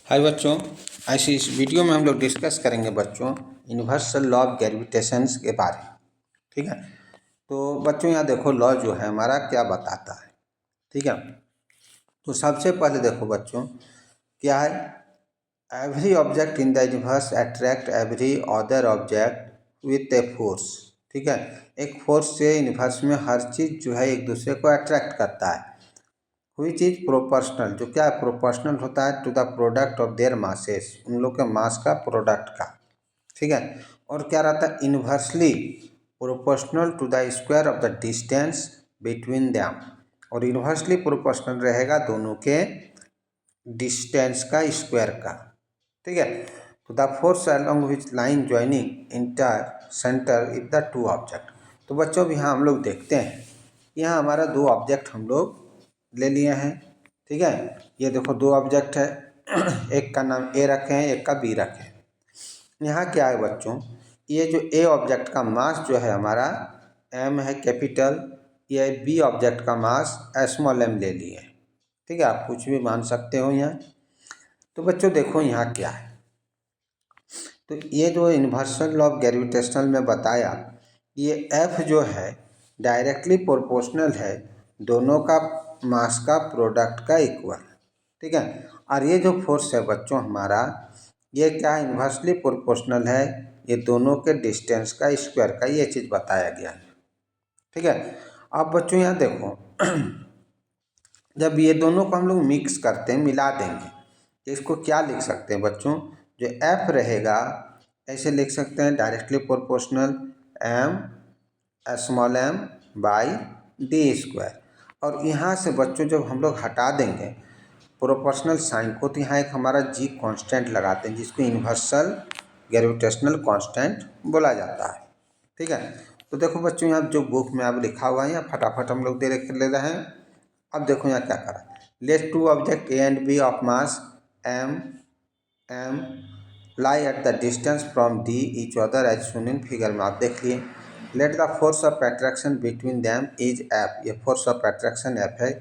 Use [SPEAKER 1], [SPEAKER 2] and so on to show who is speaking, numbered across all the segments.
[SPEAKER 1] हाय बच्चों, ऐसे इस वीडियो में हम लोग डिस्कस करेंगे बच्चों यूनिवर्सल लॉ ऑफ ग्रेविटेशंस के बारे में। ठीक है, तो बच्चों यहाँ देखो लॉ जो है हमारा क्या बताता है। ठीक है, तो सबसे पहले देखो बच्चों क्या है, every object in the universe attract every other object with a force. ठीक है, एक फोर्स से यूनिवर्स में हर चीज़ जो है एक दूसरे को अट्रैक्ट करता है। विच इज प्रोपोर्शनल, जो क्या है प्रोपोर्शनल होता है to the product of their masses, उन लोग के मास का प्रोडक्ट का। ठीक है, और क्या रहता है inversely proportional to the square of the distance between them, और इन्वर्सली प्रोपोर्शनल रहेगा दोनों के डिस्टेंस का स्क्वायर का। ठीक है, तो the force along which line joining inter centre if the two object. तो बच्चों अब यहाँ हम लोग देखते हैं, यहाँ हमारा दो ऑब्जेक्ट हम लोग ले लिए हैं। ठीक है, ये देखो दो ऑब्जेक्ट है एक का नाम ए रखे हैं, एक का बी रखे हैं। यहाँ क्या है बच्चों, ये जो ए ऑब्जेक्ट का मास जो है हमारा एम है कैपिटल, ये बी ऑब्जेक्ट का मास स्मॉल एम ले लिए। ठीक है, आप कुछ भी मान सकते हो यहाँ। तो बच्चों देखो यहाँ क्या है, तो ये जो यूनिवर्सल लॉ ऑफ ग्रेविटेशनल में बताया, ये एफ जो है डायरेक्टली प्रोपोर्शनल है दोनों का मास का प्रोडक्ट का इक्वल। ठीक है, और ये जो फोर्स है बच्चों हमारा, ये क्या इन्वर्सली प्रोपोर्शनल है ये दोनों के डिस्टेंस का स्क्वायर का, ये चीज़ बताया गया है। ठीक है, अब बच्चों यहाँ देखो जब ये दोनों को हम लोग मिक्स करते हैं, मिला देंगे, तो इसको क्या लिख सकते हैं बच्चों, जो एफ रहेगा ऐसे लिख सकते हैं directly proportional M small M by D square. और यहाँ से बच्चों जब हम लोग हटा देंगे प्रोपोर्शनल साइन को, तो यहाँ एक हमारा जी कांस्टेंट लगाते हैं जिसको यूनिवर्सल ग्रेविटेशनल कांस्टेंट बोला जाता है। ठीक है, तो देखो बच्चों यहाँ जो बुक में अब लिखा हुआ है यहाँ फटाफट हम लोग दे ले रहे हैं। अब देखो यहाँ क्या करा, let two object A and B of mass M M lie at the distance from D each other as shown in figure में। आप देख लिए, let the force of attraction between them is F, ये force of attraction F है।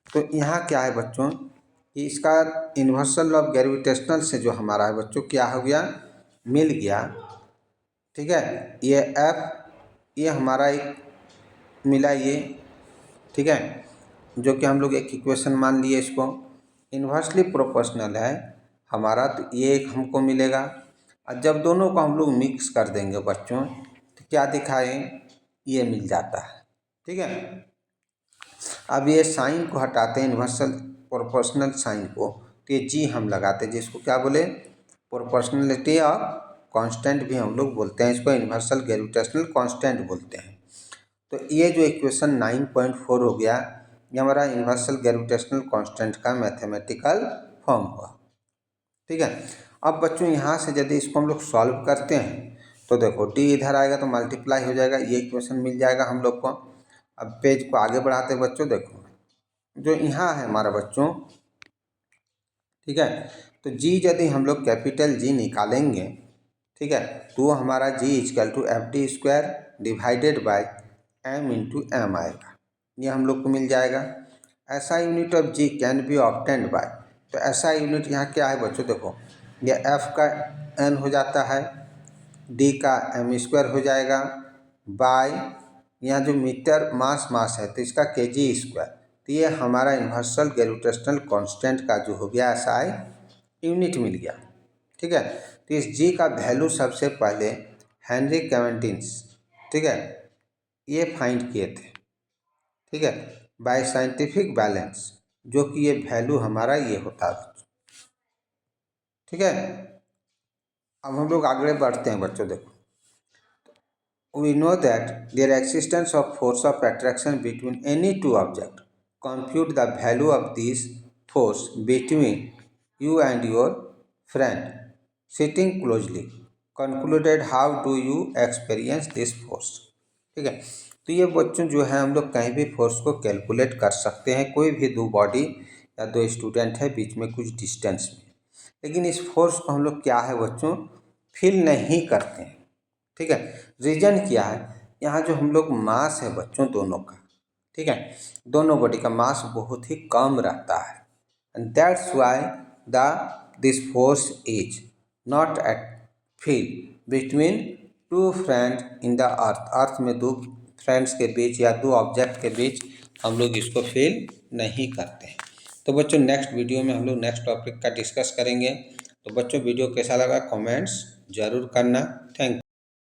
[SPEAKER 1] तो यहाँ क्या है बच्चों कि इसका यूनिवर्सल लॉ ऑफ ग्रेविटेशनल से जो हमारा है बच्चों क्या हो गया, मिल गया। ठीक है, ये एफ ये हमारा एक मिला ये। ठीक है, जो कि हम लोग एक इक्वेशन मान लिए, इसको इन्वर्सली प्रोपोर्शनल है हमारा, तो ये एक हमको मिलेगा। और जब दोनों को हम लोग मिक्स कर देंगे बच्चों तो क्या दिखाएं, ये मिल जाता है। ठीक है, अब ये साइन को हटाते हैं इन्वर्सल प्रोपोर्शनल साइन को, तो ये जी हम लगाते हैं जिसको क्या बोले प्रोपोर्शनलिटी ऑफ कांस्टेंट भी हम लोग बोलते हैं, इसको यूनिवर्सल ग्रेविटेशनल कांस्टेंट बोलते हैं। तो ये जो इक्वेशन 9.4 हो गया, ये हमारा यूनिवर्सल ग्रेविटेशनल कांस्टेंट का मैथमेटिकल फॉर्म हुआ। ठीक है, अब बच्चों यहाँ से यदि इसको हम लोग सॉल्व करते हैं तो देखो डी इधर आएगा तो मल्टीप्लाई हो जाएगा, ये इक्वेशन मिल जाएगा हम लोग को। अब पेज को आगे बढ़ाते हैं बच्चों, देखो जो यहाँ है हमारा बच्चों, ठीक है, तो जी यदि हम लोग कैपिटल जी निकालेंगे, ठीक है, तो हमारा G equal to F D square divided by M into M आएगा, ये हम लोग को मिल जाएगा। ऐसा unit of G can be obtained by, तो ऐसा यूनिट यहाँ क्या है बच्चों, देखो ये एफ का एन हो जाता है, डी का एम स्क्वायर हो जाएगा, बाय यहाँ जो मीटर मास है तो इसका के जी स्क्वायर, तो ये हमारा यूनिवर्सल ग्रेविटेशनल कांस्टेंट का जो हो गया एसआई यूनिट मिल गया। ठीक है, तो इस जी का वैल्यू सबसे पहले हेनरी कैवेंडिश, ठीक है, ये फाइंड किए थे। ठीक है, बाय साइंटिफिक बैलेंस, जो कि ये वैल्यू हमारा ये होता है। ठीक है, अब हम लोग आगे बढ़ते हैं बच्चों, देखो we know that there existence of force of attraction between any two objects. Compute the value of this force between you and your friend sitting closely. Concluded how do you experience this force. ठीक है, तो ये बच्चों जो है हम लोग कहीं भी फोर्स को कैलकुलेट कर सकते हैं, कोई भी दो बॉडी या दो स्टूडेंट है बीच में कुछ डिस्टेंस में, लेकिन इस फोर्स को हम लोग क्या है बच्चों फील नहीं करते हैं। ठीक है, रीजन क्या है, यहाँ जो हम लोग मास है बच्चों दोनों का, ठीक है, दोनों बॉडी का मास बहुत ही कम रहता है, and that's why the this force is not at feel between two friends in the earth. Earth में दो फ्रेंड्स के बीच या दो ऑब्जेक्ट के बीच हम लोग इसको फील नहीं करते हैं। तो बच्चों नेक्स्ट वीडियो में हम लोग नेक्स्ट टॉपिक का डिस्कस करेंगे। तो बच्चों वीडियो कैसा लगा कमेंट्स ज़रूर करना। Thank you.